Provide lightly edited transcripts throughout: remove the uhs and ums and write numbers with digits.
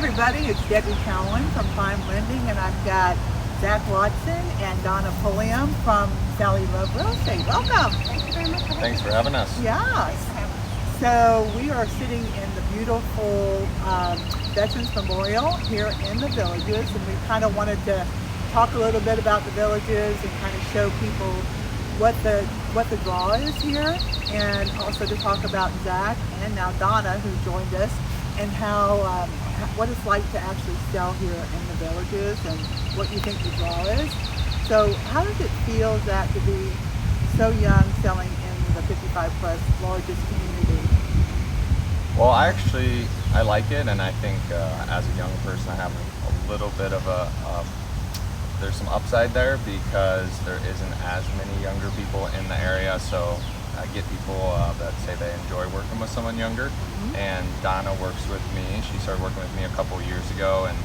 everybody, it's Debbie Cowan from Prime Lending, and I've got Zach Watson and Donna Pulliam from Sally Love Real Estate. Welcome. Thank you very much. Thanks for having us. Yes. So we are sitting in the beautiful Veterans Memorial here in the Villages, and we kind of wanted to talk a little bit about the Villages and kind of show people what the draw is here, and also to talk about Zach and now Donna, who joined us, and how what it's like to actually sell here in the Villages and what you think the draw is. So how does it feel, Zach, to be so young selling in the 55 plus largest community? Well, I like it, and I think as a young person I have a little bit of there's some upside there because there isn't as many younger people in the area, so I get people that say they enjoy working with someone younger. Mm-hmm. And Donna works with me. She started working with me a couple years ago, and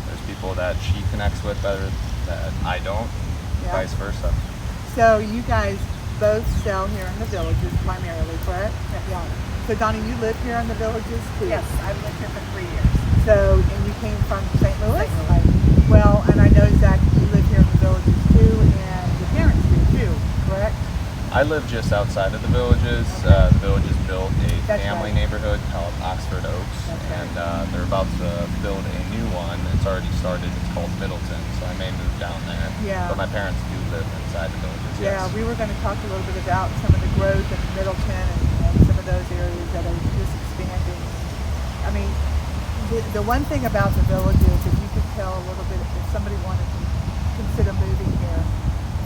there's people that she connects with better that I don't, and vice versa. So you guys both sell here in the Villages primarily, correct? Yeah. So Donna, you live here in the Villages too? Yes, I've lived here for 3 years. So, and you came from St. Louis? St. Louis. Well, and I know, Zach, you live here in the Villages too, and your parents do too, correct? I live just outside of the Villages. The Villages built a family neighborhood called Oxford Oaks, and they're about to build a new one. It's already started. It's called Middleton, so I may move down there. Yeah. But my parents do live inside the Villages. Yeah, yes. we were going to talk a little bit about some of the growth in Middleton and some of those areas that are just expanding. I mean, the one thing about the Villages, if you could tell a little bit, if somebody wanted to consider moving here,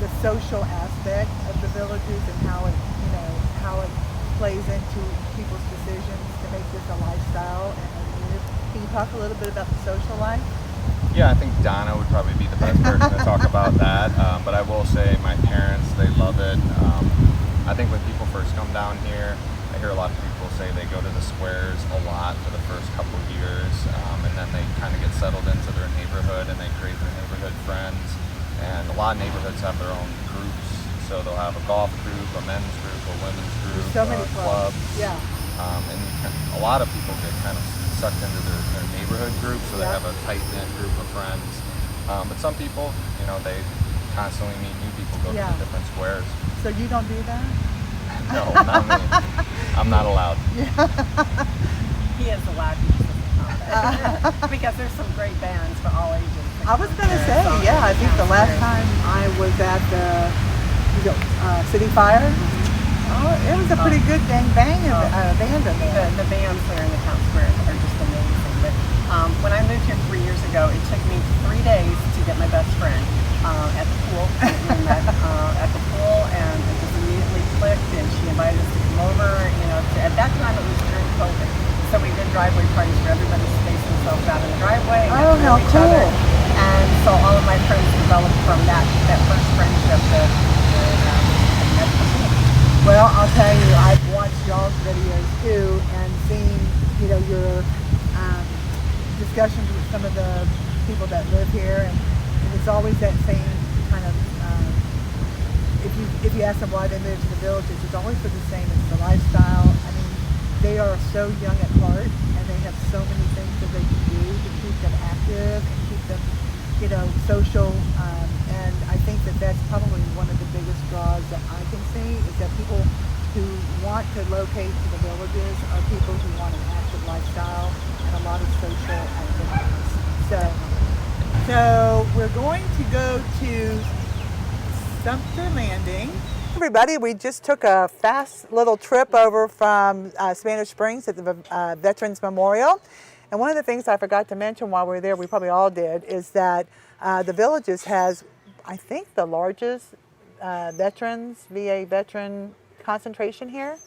the social aspect of the Villages and how it plays into people's decisions to make this a lifestyle and live. Can you talk a little bit about the social life? Yeah, I think Donna would probably be the best person to talk about that. But I will say my parents, they love it. I think when people first come down here, I hear a lot of people say they go to the squares a lot for the first couple years, and then they kind of get settled into their neighborhood and they create their neighborhood friends. And a lot of neighborhoods have their own groups, so they'll have a golf group, a men's group, a women's group, so many clubs. Yeah. And a lot of people get kind of sucked into their neighborhood group, so they have a tight-knit group of friends. But some people, they constantly meet new people, go to the different squares. So you don't do that? No, not me. I'm not allowed. He is allowed to use this because there's some great bands for all ages. I was going to say, I think the last time I was at the City Fire, it was a pretty good band in there. The bands there in the town square are just amazing. But when I moved here 3 years ago, it took me 3 days to get my best friend at the pool. We met at the pool, and it just immediately clicked, and she invited us to come over. At that time it was during COVID, so we did driveway parties where everybody spaced themselves out in the driveway and got to know each other. And so all of my friends developed from that first friendship that Well, I'll tell you, I've watched y'all's videos too and seen, your discussions with some of the people that live here, and it's always that same kind of, if you ask them why they moved to the Villages, it's always for the same. It's the lifestyle. I mean, they are so young at heart, and they have so many things that they can do to keep them active and keep them, social. And I think that that's probably one of the biggest draws that I can see is that people who want to locate to the Villages are people who want an active lifestyle and a lot of social activities. So we're going to go to Sumter Landing. Everybody, we just took a fast little trip over from Spanish Springs at the Veterans Memorial. And one of the things I forgot to mention while we were there, we probably all did, is that the Villages has, I think, the largest VA veteran concentration here.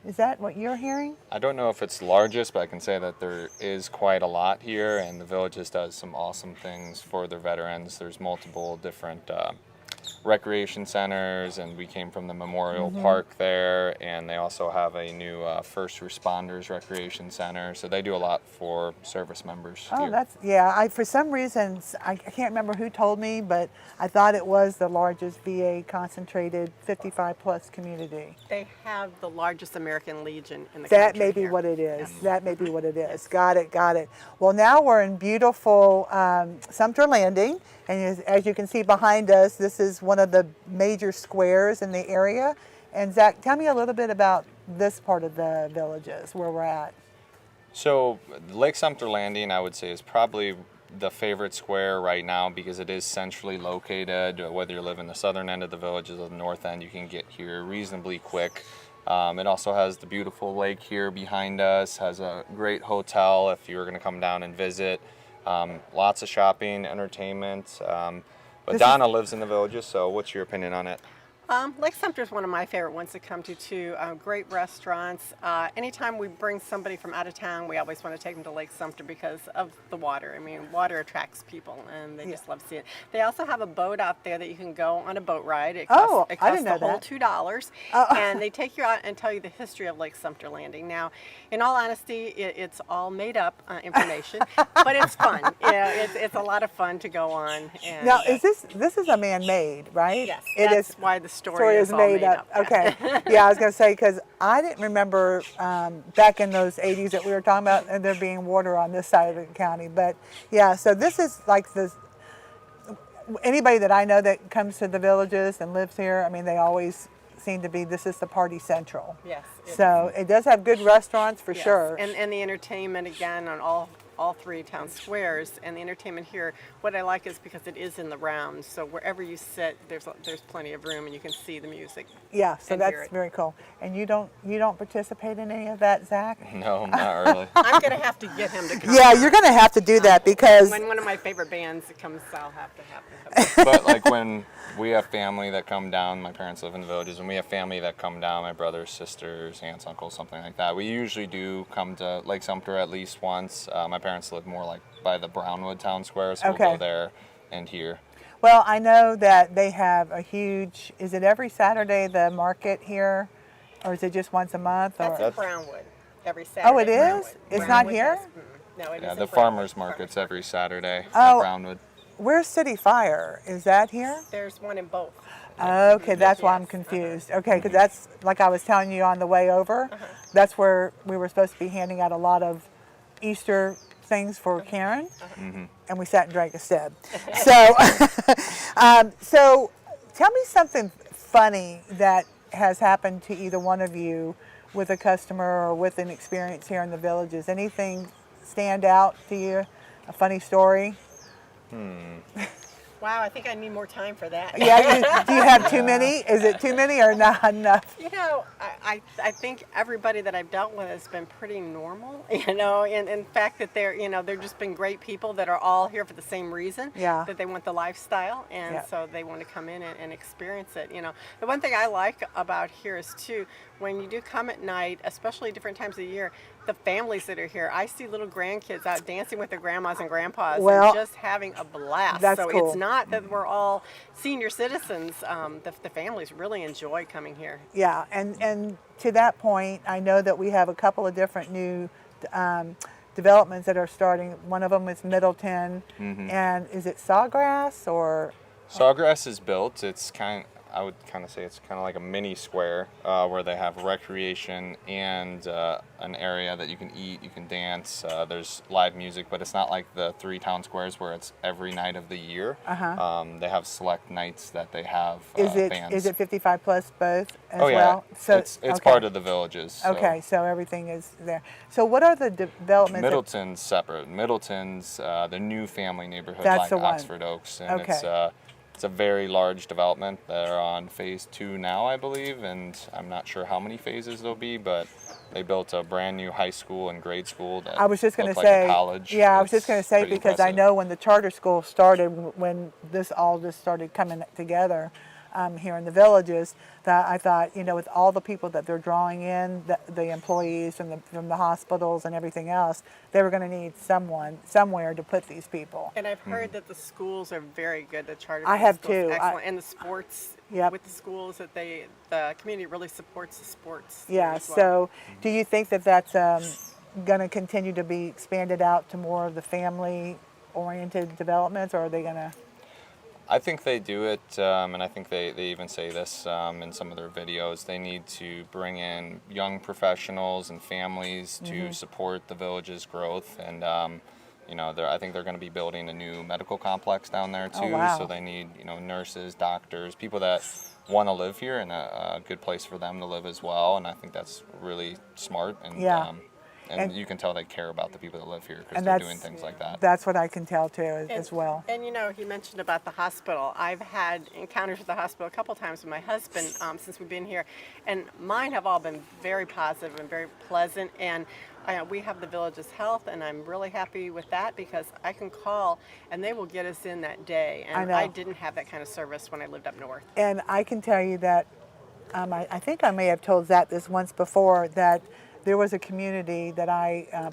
Is that what you're hearing? I don't know if it's largest, but I can say that there is quite a lot here, and the Villages does some awesome things for their veterans. There's multiple different recreation centers, and we came from the Memorial Park there, and they also have a new first responders recreation center. So they do a lot for service members Oh, here. that's, yeah, for some reason, I can't remember who told me, but I thought it was the largest VA concentrated 55 plus community. They have the largest American Legion in the That country may be here. what it is. Yes. That may be what it is. Got it, got it. Well, now we're in beautiful Sumter Landing, and as you can see behind us, this is one of the major squares in the area. And Zach, tell me a little bit about this part of the Villages, where we're at. So Lake Sumter Landing, I would say, is probably the favorite square right now because it is centrally located. Whether you live in the southern end of the Villages or the north end, you can get here reasonably quick. It also has the beautiful lake here behind us, has a great hotel if you were going to come down and visit. Lots of shopping, entertainment. But Donna lives in the Villages, so what's your opinion on it? Lake Sumter is one of my favorite ones to come to too. Great restaurants. Anytime we bring somebody from out of town, we always want to take them to Lake Sumter because of the water. I mean, water attracts people, and they just love seeing it. They also have a boat out there that you can go on a boat ride. It costs, I didn't know the whole that. $2, and they take you out and tell you the history of Lake Sumter Landing. Now, in all honesty, it's all made up information, but it's fun. Yeah, it's a lot of fun to go on. And, Now, this is a man-made, right? Yes, It that's is. why the story is all made up. Okay. Yeah, I was going to say, because I didn't remember back in those 80s that we were talking about and there being water on this side of the county. But yeah, so this is like this. Anybody that I know that comes to the Villages and lives here, I mean, they always seem to be, this is the party central. Yes. So it does have good restaurants for Yes, sure. and the entertainment again on all three town squares, and the entertainment here. What I like is because it is in the round, so wherever you sit, there's plenty of room, and you can see the music. Yeah, so and hear that's it. very cool. And you don't participate in any of that, Zach? No, not really. I'm gonna have to get him to come. Yeah, you're going to have to do that because When one of my favorite bands comes, I'll have to have them. But like when we have family that come down, my parents live in the Villages, and we have family that come down, my brothers, sisters, aunts, uncles, something like that. We usually do come to Lake Sumter at least once. My parents live more like by the Brownwood Town Square, so Okay. we'll go there and here. Well, I know that they have a huge, is it every Saturday the market here? Or is it just once a month? That's Or? in Brownwood every Saturday. Oh, it is? Brownwood. It's not Brownwood here? does- No, it Yeah, is the in farmers Brownwood. market's every Saturday Oh. at Brownwood. Where's City Fire? Is that here? There's one in both. Okay, that's why I'm Yes, confused. Okay, because that's, like I was telling you on the way over, that's where we were supposed to be handing out a lot of Easter things for Karen, and we sat and drank instead. So, so tell me something funny that has happened to either one of you with a customer or with an experience here in the Villages. Anything stand out to you? A funny story? Wow, I think I need more time for that. Yeah, do you have too many? Is it too many or not enough? You know, I think everybody that I've dealt with has been pretty normal, you know, and in fact that they're just been great people that are all here for the same reason, Yeah. that they want the lifestyle, and Yeah. so they want to come in and experience it, you know. The one thing I like about here is too, when you do come at night, especially different times of the year, the families that are here, I see little grandkids out dancing with their grandmas and grandpas Well, and just having a blast. that's so cool. it's not that we're all senior citizens. The families really enjoy coming here. Yeah, and to that point, I know that we have a couple of different new developments that are starting. One of them is Middleton, and is it Sawgrass or? Sawgrass is built. It's I would kind of say it's kind of like a mini square where they have recreation and an area that you can eat, you can dance. There's live music, but it's not like the three town squares where it's every night of the year. They have select nights that they have bands. Is it 55 plus both as Oh yeah, well? So it's okay. part of the Villages. So. Okay, so everything is there. So what are the developments? Middleton's separate. Middleton's the new family neighborhood That's like the one. Oxford Oaks, and Okay. it's a very large development. They're on phase 2 now, I believe, and I'm not sure how many phases there'll be, but they built a brand new high school and grade school that I was just going to looked say, like a college. yeah, I was just It's going to say pretty because I impressive. know when the charter school started, when this all just started coming together, here in the villages, that I thought, you know, with all the people that they're drawing in, the employees from the hospitals and everything else, they were going to need someone somewhere to put these people. And I've heard that the schools are very good. The charter I have schools, too. excellent, and the sports Yep. with the schools that the community really supports the sports. Yeah. as well. So, do you think that that's going to continue to be expanded out to more of the family-oriented developments, or are they going to? I think they do it, and I think they even say this in some of their videos. They need to bring in young professionals and families to support the village's growth. And, you know, I think they're going to be building a new medical complex down there too. Oh, wow. So they need, you know, nurses, doctors, people that want to live here, and a good place for them to live as well. And I think that's really smart. And, Yeah. and you can tell they care about the people that live here because And they're that's- doing things like that. That's what I can tell too, as well. And you know, he mentioned about the hospital. I've had encounters with the hospital a couple times with my husband since we've been here, and mine have all been very positive and very pleasant. And we have the village's health, and I'm really happy with that because I can call and they will get us in that day. And I know. didn't have that kind of service when I lived up north. And I can tell you that I think I may have told Zach this once before, that there was a community that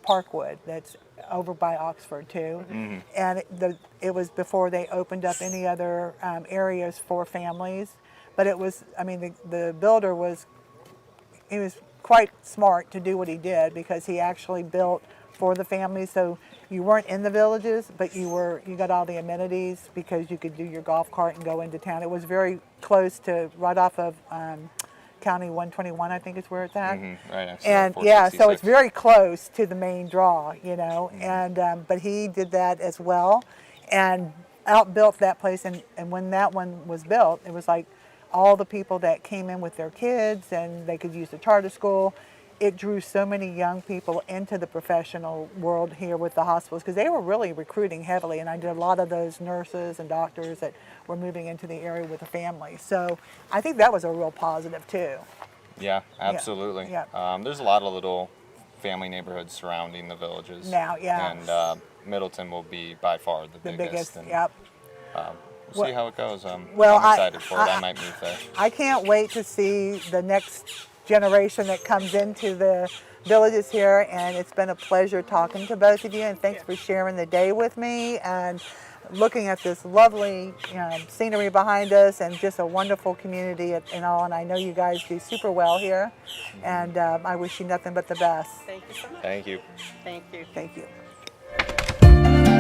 Parkwood, that's over by Oxford too, and it was before they opened up any other areas for families. But it was, I mean, the builder was quite smart to do what he did, because he actually built for the families. So you weren't in the villages, but you got all the amenities, because you could do your golf cart and go into town. It was very close to, right off of County 121, I think is where it's at. Right next to And 466. yeah, so it's very close to the main draw, you know. And but he did that as well, and outbuilt that place. And when that one was built, it was like all the people that came in with their kids, and they could use the charter school. It drew so many young people into the professional world here with the hospitals, because they were really recruiting heavily. And I did a lot of those nurses and doctors that were moving into the area with the family. So I think that was a real positive too. Yeah, absolutely. Yeah. There's a lot of little family neighborhoods surrounding the villages. Now, yeah. And Middleton will be by far the biggest. And, Yep. we'll see how it goes. well, I'm excited for it. I might move there. I can't wait to see the next generation that comes into the villages here, and it's been a pleasure talking to both of you, and thanks for sharing the day with me and looking at this lovely scenery behind us, and just a wonderful community and all. And I know you guys do super well here, and I wish you nothing but the best. Thank you so much. Thank you. Thank you. Thank you.